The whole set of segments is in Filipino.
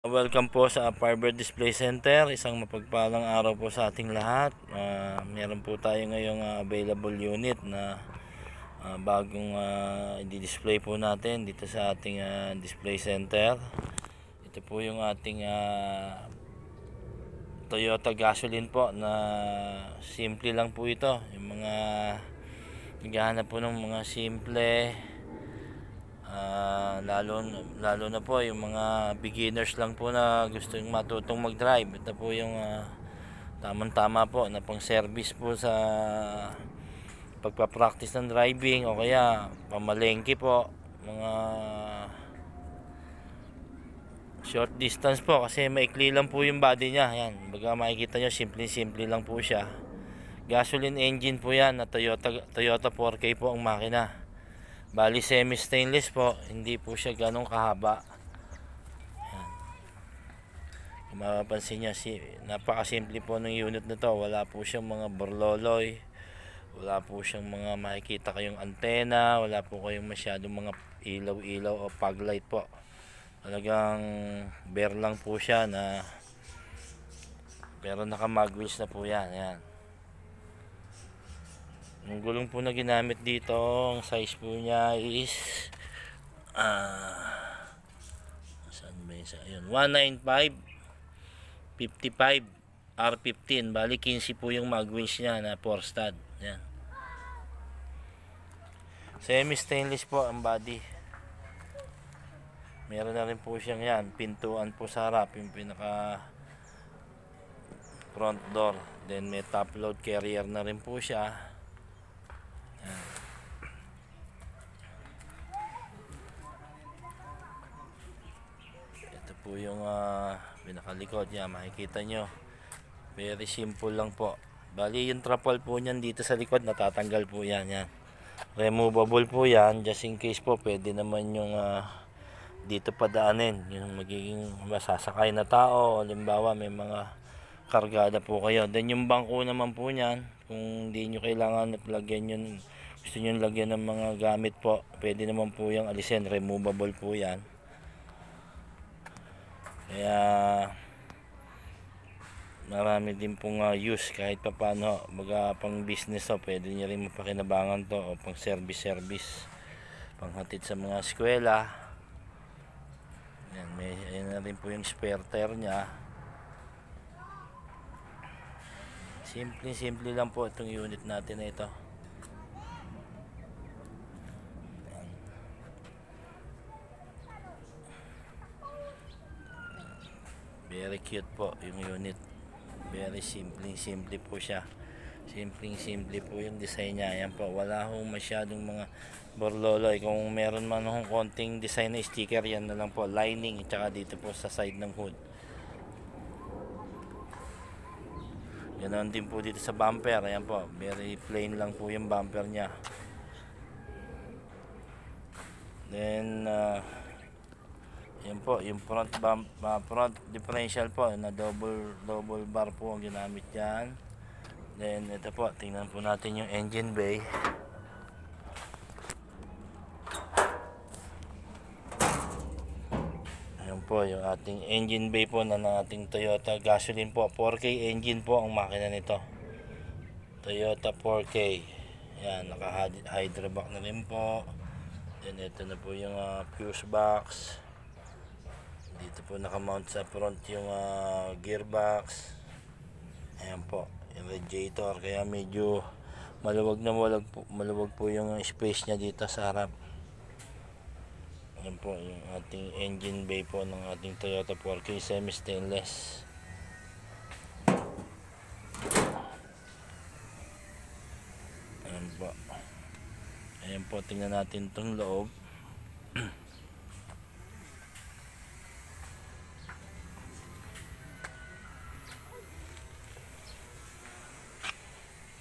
Welcome po sa Fiber Display Center. Isang mapagpalang araw po sa ating lahat. Meron po tayo ngayong available unit na bagong i-display po natin dito sa ating display center. Ito po yung ating Toyota gasoline po na simple lang po ito. Yung mga naghahanap po ng mga simple, lalo na po yung mga beginners lang po na gusto yung matutong mag-drive. Ito po yung tamang-tama po na pang service po sa pagpa-practice ng driving o kaya pamalengke po, mga short distance po kasi maikli lang po yung body niya. Yan, baga makikita nyo, simple lang po siya. Gasoline engine po yan na Toyota 4K po ang makina. Bali semi stainless po, hindi po siya ganong kahaba. Yan. Kung mapapansin nyo, napakasimple po ng unit na to. Wala po siyang mga borloloy, wala po siyang mga makikita kayong antena, wala po kayong masyadong mga ilaw-ilaw o fog light po. Talagang bare lang po siya na, pero naka-mag wheels na po yan. Yan. Yung gulong po na ginamit dito, ang size po niya is saan ba yun? Ayun, 195 55 R15. Bali 15 po yung mag winch niya na 4 stud. Yan. Semi stainless po ang body. Meron na rin po siyang yan, pintuan po sa harap, yung pinaka front door. Then may top load carrier na rin po siya. Ito po yung pinakalikod niya, makikita nyo. Very simple lang po. Bali yung trapal po niyan dito sa likod, natatanggal po yan. Yan. Removable po yan, just in case po pwede naman yung dito padaanin yung magiging masasakay na tao. Halimbawa may mga kargada po kayo. Then yung bangko naman po niyan, kung hindi nyo kailangan lagyan yun, gusto nyo lagyan ng mga gamit po, pwede naman po yung alisin, removable po yan. Kaya marami din pong use kahit pa paano, baga pang business to, pwede nyo rin mapakinabangan to, o pang service, panghatid sa mga eskwela. Yan, ayan na rin po yung spare tire nya. Simple lang po itong unit natin na ito. Very cute po yung unit. Very simple po siya. Simple po yung design niya. Ayan po, wala hong masyadong mga borloloy. Kung meron man hong konting design na sticker, yan na lang po, lining, at saka dito po sa side ng hood. Ganoon din po dito sa bumper. Ayan po, very plain lang po yung bumper niya. Then yan po, yung front differential po na double bar po ang ginamit yan. Then ito po, tingnan po natin yung engine bay. Ayan po yung ating engine bay po na ating Toyota gasoline po. 4K engine po ang makina nito, Toyota 4K. Yan, naka hydrovac na rin po. Then ito na po yung fuse box. Dito po nakamount sa front yung gearbox. Ayan po yung radiator, kaya medyo maluwag po yung space niya dito sa harap. Ayan po yung ating engine bay po ng ating Toyota 4K semi stainless. Ayan po. Ayan po, tingnan natin itong loob.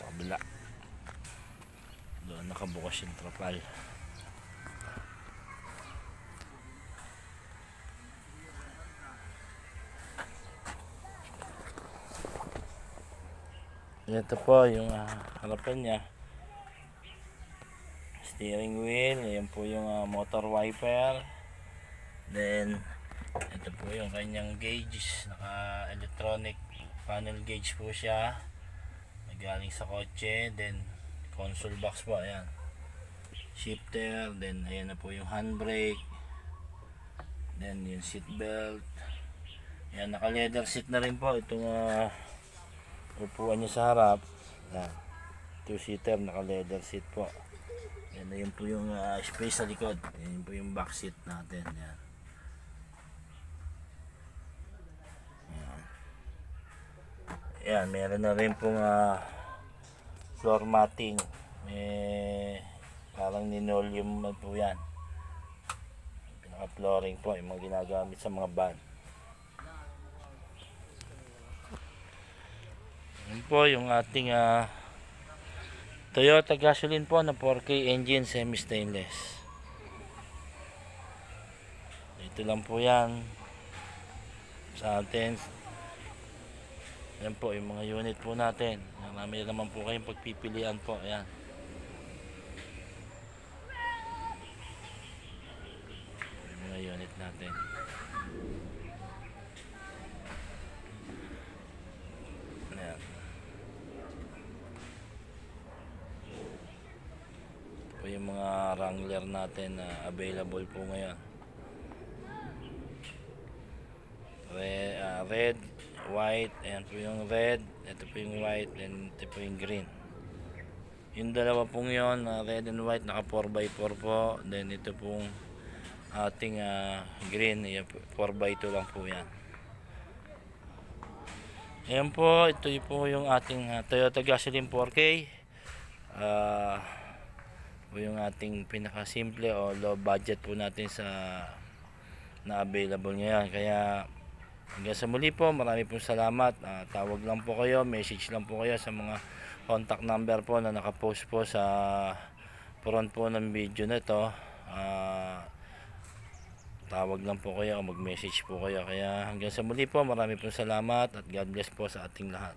Kabila doon nakabukas yung trapal. Ito po yung harapan niya, steering wheel. Ayan po yung motor wiper. Then Ito po yung kanyang gauge, naka electronic panel gauge po siya, galing sa kotse. Then console box po, ayan, shifter, then ayan na po yung handbrake, then yung seat belt. Ayan, naka leather seat na rin po itong upuan niya sa harap. Ayan, 2-seater, naka leather seat po. Ayan, yun po yung space sa likod. Ayan po yung back seat natin. Ayan. Ayan, meron na rin pong floor matting. May parang linoleum na po yan. Pinaka flooring po, yung mga ginagamit sa mga van. Yan po yung ating Toyota gasoline po na 4K engine semi stainless. Ito lang po yan sa atin. Yan po yung mga unit po natin. Marami naman po kayong pagpipilian po. Ayan. Yung mga unit natin. Ayan. Po yung mga Wrangler natin na available po ngayon. Red, white, ayan po yung red, ito po yung white, and ito po yung green. Yung dalawa pong yun, red and white, naka 4x4 po. Then ito pong ating green, 4x2 lang po yan. Ayan po, ito po yung ating Toyota gasoline 4K. Po yung ating pinaka simple o low budget po natin sa na available ngayon. Kaya hanggang sa muli po, marami pong salamat. Tawag lang po kayo, message lang po kayo sa mga contact number po na nakapost po sa front po ng video na ito. Tawag lang po kayo o mag-message po kayo. Kaya hanggang sa muli po, marami pong salamat at God bless po sa ating lahat.